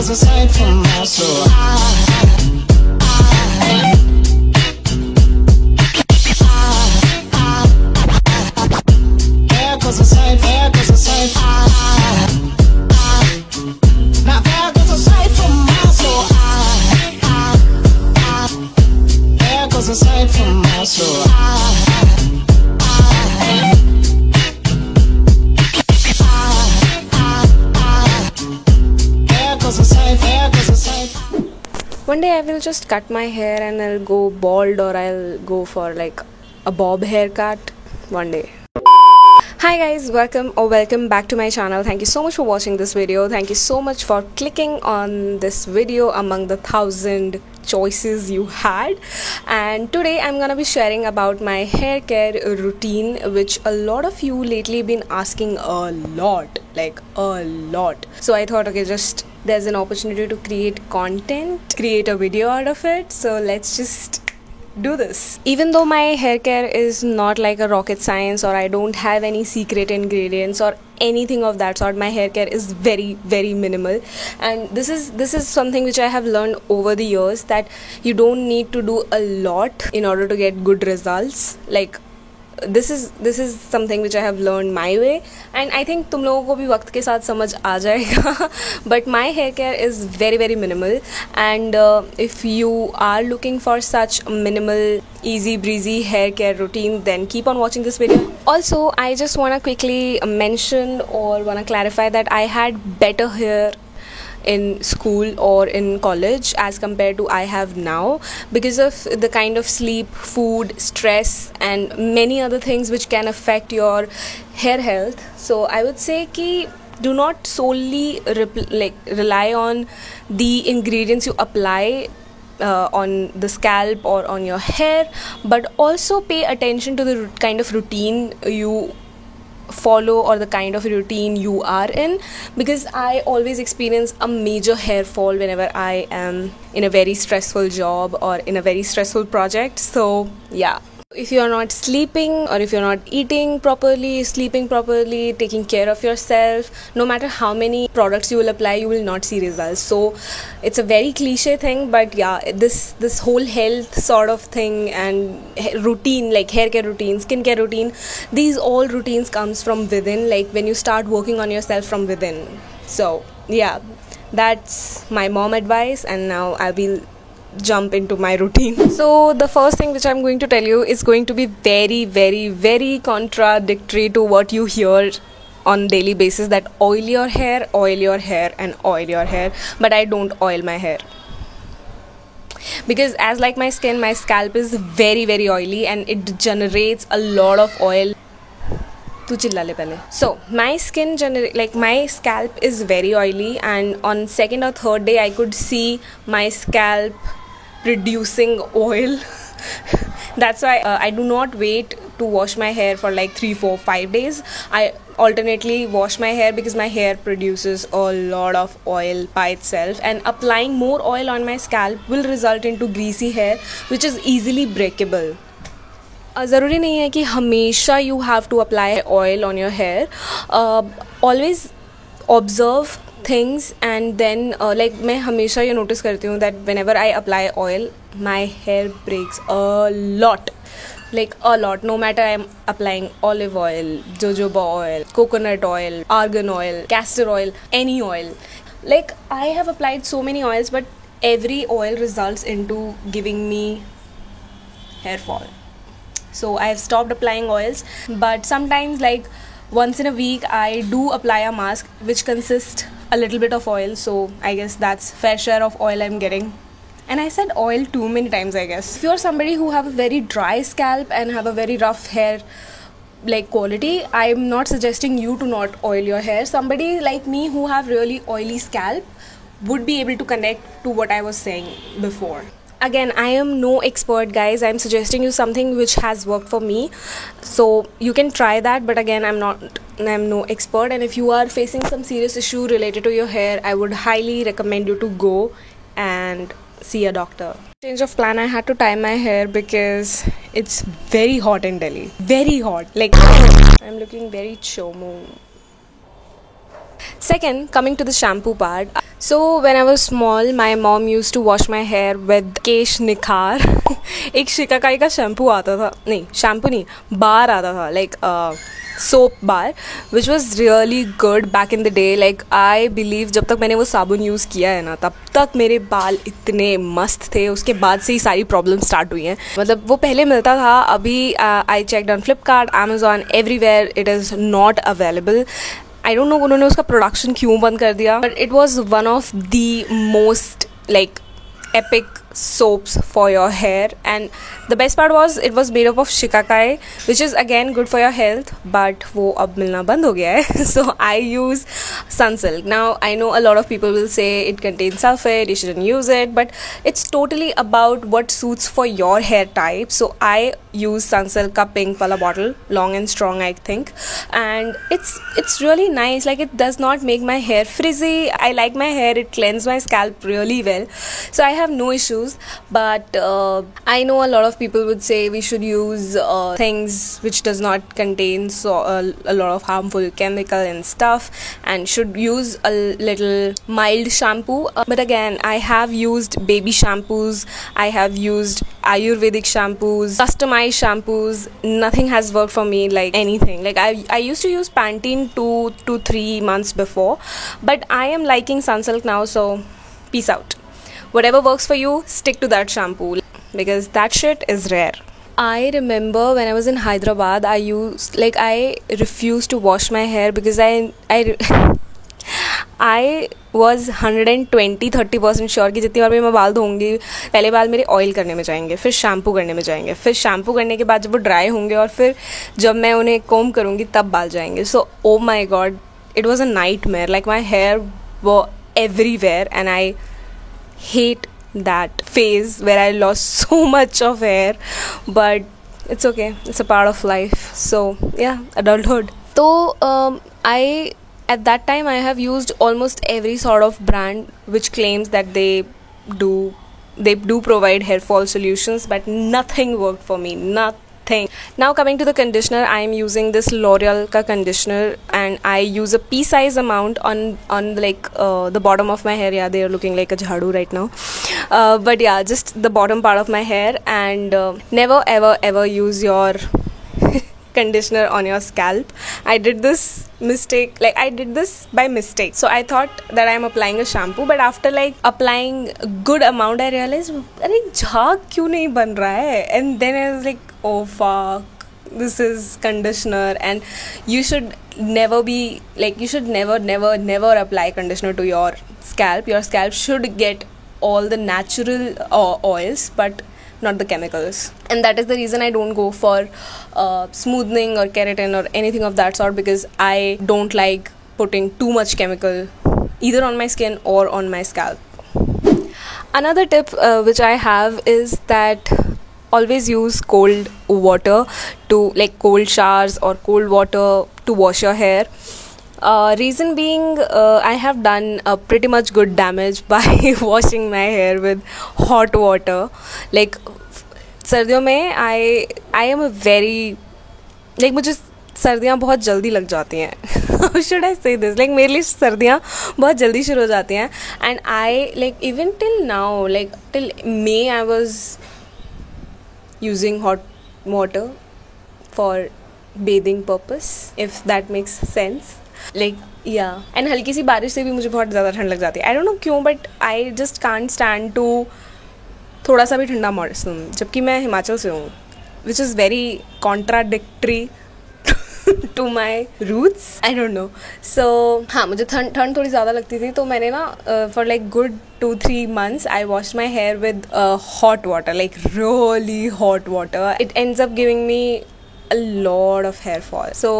goes aside from my soul. Hair goes aside, hair goes aside. Now hair goes aside from my soul. Hair goes aside from my soul. One day I will just cut my hair and I'll go bald, or I'll go for like a bob haircut one day. Hi guys, welcome back to my channel. Thank you so much for watching this video. Thank you so much for clicking on this video among the 1,000 choices you had. And today I'm gonna be sharing about my hair care routine, which a lot of you lately been asking a lot. So I thought, okay, just there's an opportunity to create content, create a video out of it, so let's just do this. Even though my hair care is not like a rocket science, or I don't have any secret ingredients or anything of that sort, my hair care is very minimal. And this is something which I have learned over the years, that you don't need to do a lot in order to get good results. Like this is something which I have learned my way, and I think तुम लोगों को भी वक्त के साथ समझ आ जाएगा. But my hair care is very minimal, and if you are looking for such minimal, easy breezy hair care routine, then keep on watching this video. Also, I just want to quickly mention or want to clarify that I had better hair in school or in college as compared to I have now, because of the kind of sleep, food, stress and many other things which can affect your hair health. So I would say ki do not solely rely on the ingredients you apply on the scalp or on your hair, but also pay attention to the kind of routine you follow or the kind of routine you are in, because I always experience a major hair fall whenever I am in a very stressful job or in a very stressful project. So yeah, if you are not sleeping, or if you're not eating properly, sleeping properly, taking care of yourself, no matter how many products you will apply, you will not see results. So it's a very cliche thing, but yeah, this whole health sort of thing and routine, like hair care routine, skin care routine, these all routines comes from within, like when you start working on yourself from within. So yeah, that's my mom advice, and now I will jump into my routine. So the first thing which I'm going to tell you is going to be very contradictory to what you hear on daily basis, that oil your hair and oil your hair. But I don't oil my hair, because as like my skin, my scalp is very oily and it generates a lot of oil. So my skin my scalp is very oily, and on second or third day I could see my scalp producing oil. That's why I do not wait to wash my hair for like 3, 4, 5 days. I alternately wash my hair, because my hair produces a lot of oil by itself, and applying more oil on my scalp will result into greasy hair which is easily breakable. ज़रूरी नहीं है कि हमेशा you have to apply oil on your hair. Always observe things, and then like मैं हमेशा ये notice करती हूँ that whenever I apply oil, my hair breaks a lot. Like a lot. No matter I'm applying olive oil, jojoba oil, coconut oil, argan oil, castor oil, any oil. Like I have applied so many oils, but every oil results into giving me hair fall. So I have stopped applying oils, but sometimes like once in a week I do apply a mask which consists a little bit of oil. So I guess that's fair share of oil I'm getting. And I said oil too many times, I guess. If you're somebody who have a very dry scalp and have a very rough hair like quality, I'm not suggesting you to not oil your hair. Somebody like me who have really oily scalp would be able to connect to what I was saying before. Again, I am no expert, guys. I'm suggesting you something which has worked for me, so you can try that. But again, I'm no expert, and if you are facing some serious issue related to your hair, I would highly recommend you to go and see a doctor. Change of plan, I had to tie my hair because it's very hot in Delhi. Very hot. Like I'm looking very chomo. Second, coming to the shampoo part. So when I was small, my mom used to wash my hair with केश निखार एक शिकाकाई का shampoo आता था, नहीं shampoo नहीं, बार आता था, like soap bar, which was really good back in the day. Like I believe जब तक मैंने वो साबुन यूज़ किया है ना, तब तक मेरे बाल इतने मस्त थे. उसके बाद से ही सारी प्रॉब्लम स्टार्ट हुई हैं. मतलब वो पहले मिलता था, अभी I checked on Flipkart, Amazon, everywhere it is not available. I don't know उन्होंने उसका प्रोडक्शन क्यों बंद कर दिया, but it was one of the most like epic soaps for your hair. And the best part was it was made up of shikakai, which is again good for your health, but wo ab milna band ho gaya hai. So I use Sunsilk. Now I know a lot of people will say it contains sulfate, you shouldn't use it, but it's totally about what suits for your hair type. So I use Sunsilk ka pink wala bottle, long and strong I think, and it's really nice. Like it does not make my hair frizzy. I like my hair, it cleanses my scalp really well, so I have no issues. But I know a lot of people would say we should use things which does not contain a lot of harmful chemical and stuff, and should use a little mild shampoo. But again, I have used baby shampoos, I have used Ayurvedic shampoos, customized shampoos. Nothing has worked for me like anything. Like I used to use Pantene 2 to 3 months before, but I am liking Sunsilk now, so peace out. Whatever works for you, stick to that shampoo, because that shit is rare. I remember when I was in Hyderabad, I refused to wash my hair because I was 120-30% sure कि जितनी बार भी मैं बाल धोऊंगी, पहले बाल मेरे oil करने में जाएंगे, फिर शैम्पू करने में जाएंगे, फिर शैम्पू करने के बाद जब वो ड्राई होंगे और फिर जब मैं उन्हें कोम करूँगी तब बाल जाएंगे. So oh my God, it was a nightmare. Like my hair वो everywhere, and I hate that phase where I lost so much of hair, but it's okay, it's a part of life. So yeah, adulthood. So at that time I have used almost every sort of brand which claims that they do provide hair fall solutions, but nothing worked for me, nothing. Now coming to the conditioner, I am using this L'Oreal ka conditioner, and I use a pea-size amount on like the bottom of my hair. Yeah, they are looking like a jhadu right now, but yeah, just the bottom part of my hair. And never ever use your conditioner on your scalp. I did this by mistake. So I thought that I'm applying a shampoo, but after like applying a good amount, I realized अरे झाग क्यों नहीं बन रहा है. And then I was like, oh fuck, this is conditioner. And you should never apply conditioner to your scalp. Your scalp should get all the natural oils, but not the chemicals. And that is the reason I don't go for smoothing or keratin or anything of that sort, because I don't like putting too much chemical either on my skin or on my scalp. Another tip which I have is that always use cold water to, like cold showers or cold water to wash your hair. Reason being, I have done pretty much good damage by washing my hair with hot water. Like सर्दियों में I am a very, like मुझे सर्दियाँ बहुत जल्दी लग जाती हैं. How should I say this? Like मेरे लिए सर्दियाँ बहुत जल्दी शुरू हो जाती हैं. And I like even till now, like till May, I was using hot water for bathing purpose, if that makes sense. Like yeah, and हल्की सी बारिश से भी मुझे बहुत ज़्यादा ठंड लग जाती है. I don't know क्यों, but I just can't stand to थोड़ा सा भी ठंडा मौसम, जबकि मैं हिमाचल से हूँ, which is very contradictory to my roots. I don't know. So हाँ, मुझे ठंड थोड़ी ज़्यादा लगती थी, तो मैंने ना for like good 2-3 months I washed my hair with hot water, like really hot water. It ends up giving me a lot of hair fall. So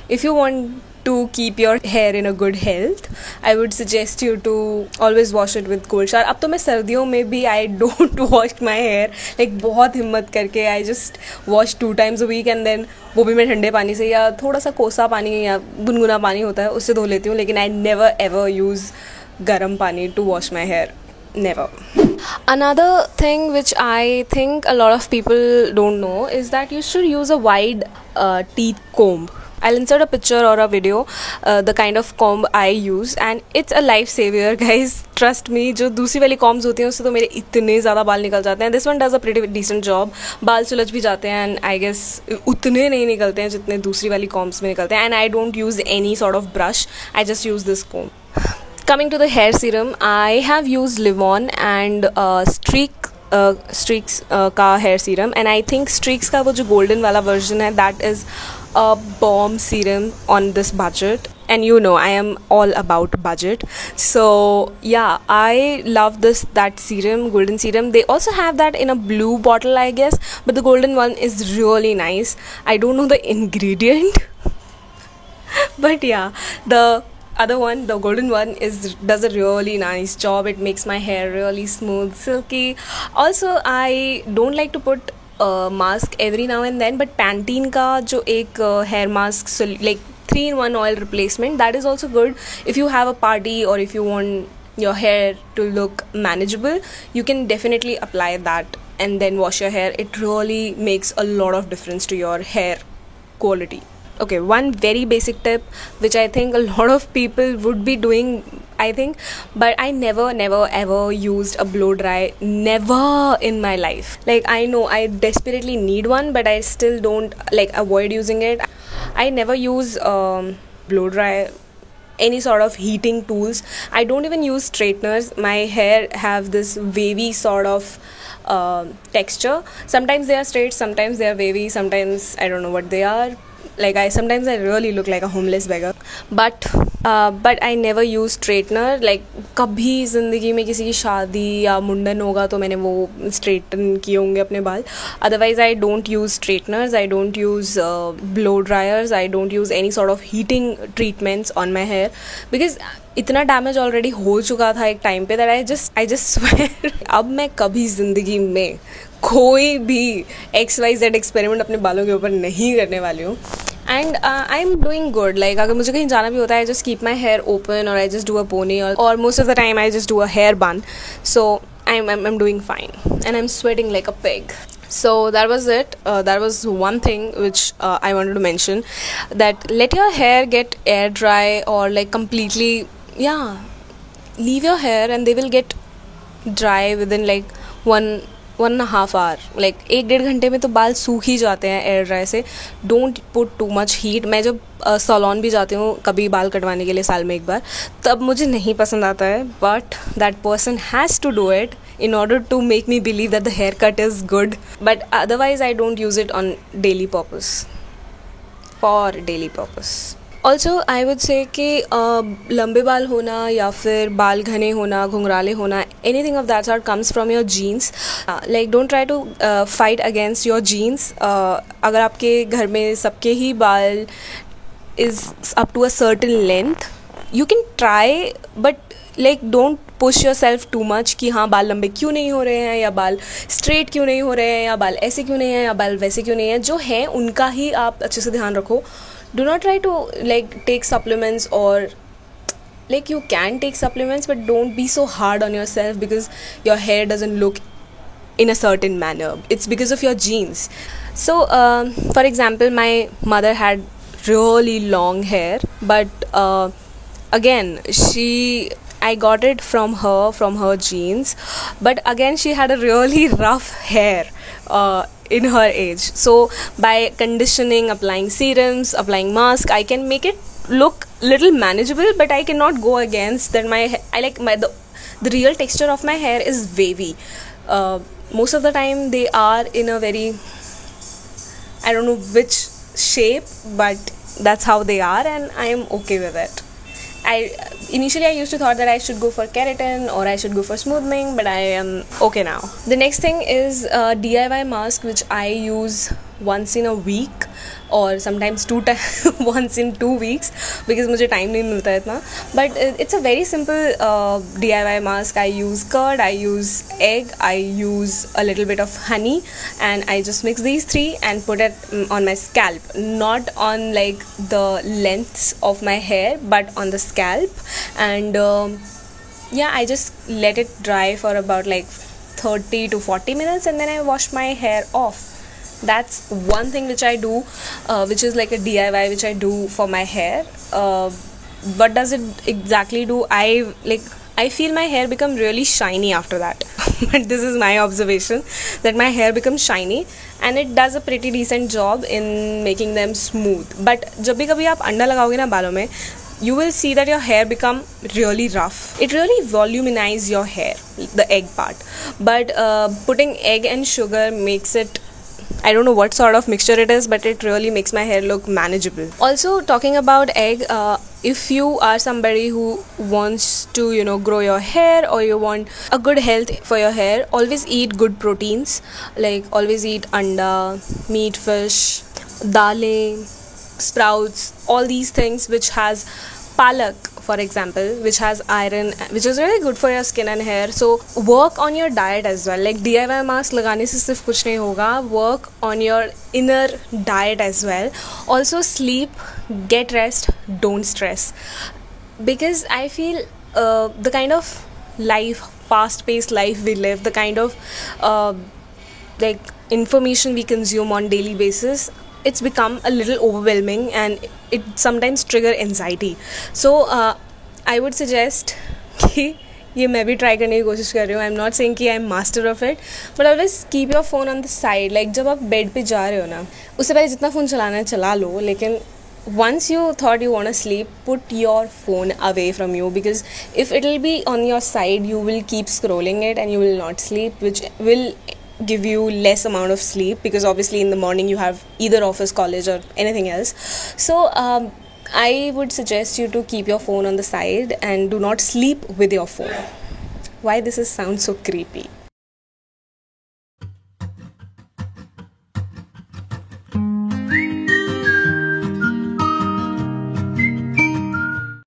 if you want to keep your hair in a good health, I would suggest you to always wash it with cold shower. अब तो मैं सर्दियों में भी I don't wash my hair, like बहुत हिम्मत करके I just wash 2 times a week, and then वो भी मैं ठंडे पानी से या थोड़ा सा कोसा पानी या गुनगुना पानी होता है उससे धो लेती हूँ. लेकिन I never ever use गर्म पानी to wash my hair. Never. Another thing which I think a lot of people don't know is that you should use a wide teeth comb. I'll insert a picture or a video, the kind of comb I use, and it's a life savior guys, trust me. जो दूसरी वाली combs होती हैं उससे तो मेरे इतने ज़्यादा बाल निकल जाते हैं. This one does a pretty decent job. बाल सुलझ भी जाते हैं and I guess उतने नहीं निकलते हैं जितने दूसरी वाली combs में निकलते हैं. And I don't use any sort of brush. I just use this comb. Coming to the hair serum, I have used Livon and Streaks का hair serum, and I think Streaks का वो जो golden वाला version है, that is a bomb serum on this budget. And you know I am all about budget, so yeah, I love that serum, golden serum. They also have that in a blue bottle I guess, but the golden one is really nice. I don't know the ingredient but yeah, the other one, the golden one, does a really nice job. It makes my hair really smooth, silky. Also I don't like to put mask every now and then, but Pantene का जो एक hair mask, so like 3-in-1 oil replacement, that is also good if you have a party or if you want your hair to look manageable. You can definitely apply that and then wash your hair. It really makes a lot of difference to your hair quality. Okay, one very basic tip which I think a lot of people would be doing, I think, but I never ever used a blow dry, never in my life. Like, I know I desperately need one, but I still don't, like, avoid using it. I never use blow dry, any sort of heating tools. I don't even use straighteners. My hair have this wavy sort of texture. Sometimes they are straight, sometimes they are wavy, sometimes I don't know what they are. Like, sometimes I really look like a homeless beggar, but I never use straightener. Like, कभी ज़िंदगी में किसी की शादी या मुंडन होगा तो मैंने वो straighten किए होंगे अपने बाल. Otherwise I don't use straighteners, I don't use blow dryers, I don't use any sort of heating treatments on my hair because इतना डैमेज ऑलरेडी हो चुका था एक टाइम पे that I just swear अब मैं कभी ज़िंदगी में कोई भी XYZ एक्सपेरिमेंट अपने बालों के ऊपर नहीं करने वाली हूँ. And I am doing good. Like, अगर मुझे कहीं जाना भी होता है, I just keep my hair open और I just do a pony, और most of the time I just do a hair bun. So I'm doing fine and I'm sweating like a pig. So that was it. That was one thing which I wanted to mention, that let your hair get air dry or like completely, leave your hair and they will get dry within like 1.5 hour. Like 1-1.5 घंटे में तो बाल सूख ही जाते हैं air dry से. Don't put too much heat. मैं जब सैलून भी जाती हूँ कभी बाल कटवाने के लिए साल में एक बार, तब मुझे नहीं पसंद आता है, but that person has to do it in order to make me believe that the haircut is good. But otherwise I don't use it on daily purpose, for daily purpose. Also I would say कि लंबे बाल होना या फिर बाल घने होना, घुंघराले होना, anything of that sort comes from your genes. Like, don't try to fight against your genes. अगर आपके घर में सबके ही बाल is up to a certain length, you can try, but like don't push yourself too much कि हाँ बाल लंबे क्यों नहीं हो रहे हैं, या बाल स्ट्रेट क्यों नहीं हो रहे हैं, या बाल ऐसे क्यों नहीं हैं, या बाल वैसे क्यों नहीं हैं. जो हैं उनका ही आप अच्छे से ध्यान रखो. Do not try to like take supplements, or like you can take supplements, but don't be so hard on yourself because your hair doesn't look in a certain manner. It's because of your genes. So for example, my mother had really long hair, but again I got it from her genes, but again she had a really rough hair in her age. So by conditioning, applying serums, applying mask, I can make it look little manageable, but I cannot go against that. The real texture of my hair is wavy. Most of the time they are in a very, I don't know which shape, but that's how they are, and I am okay with it. Initially I used to thought that I should go for keratin or I should go for smoothing, but I am okay now. The next thing is a DIY mask which I use once in a week, or sometimes once in 2 weeks, because मुझे time नहीं मिलता है इतना. But it's a very simple DIY mask. I use curd, I use egg, I use a little bit of honey, and I just mix these 3 and put it on my scalp. Not on like the lengths of my hair, but on the scalp. And I just let it dry for about like 30 to 40 minutes, and then I wash my hair off. That's one thing which I do, which is like a DIY which I do for my hair. What does it exactly do? I feel my hair become really shiny after that. But this is my observation, that my hair becomes shiny and it does a pretty decent job in making them smooth. But जब भी कभी आप अंडा लगाओगे ना बालों में, you will see that your hair become really rough. It really voluminize your hair, the egg part. But putting egg and sugar makes it, I don't know what sort of mixture it is, but it really makes my hair look manageable. Also, talking about egg, if you are somebody who wants to, grow your hair, or you want a good health for your hair, always eat good proteins. Like always eat anda, meat, fish, dalein, sprouts, all these things which has palak, for example, which has iron, which is really good for your skin and hair. So work on your diet as well. Like DIY mask लगाने से सिर्फ कुछ नहीं होगा. Work on your inner diet as well. Also sleep, get rest, don't stress. Because I feel the kind of life, fast-paced life we live, the kind of like information we consume on daily basis, it's become a little overwhelming and it sometimes trigger anxiety. So I would suggest कि ये मैं भी try करने की कोशिश कर रही हूँ. आई एम नॉट सेइंग कि I am master of it, but always keep your phone on the side. Like जब आप बेड पे जा रहे हो ना, उससे पहले जितना फ़ोन चलाना है चला लो, लेकिन once you thought you want to sleep, put your phone away from you, because if it will be on your side, you will keep scrolling it and you will not sleep, which will give you less amount of sleep, because obviously in the morning you have either office, college or anything else. So I would suggest you to keep your phone on the side and do not sleep with your phone. Why this is sounds so creepy?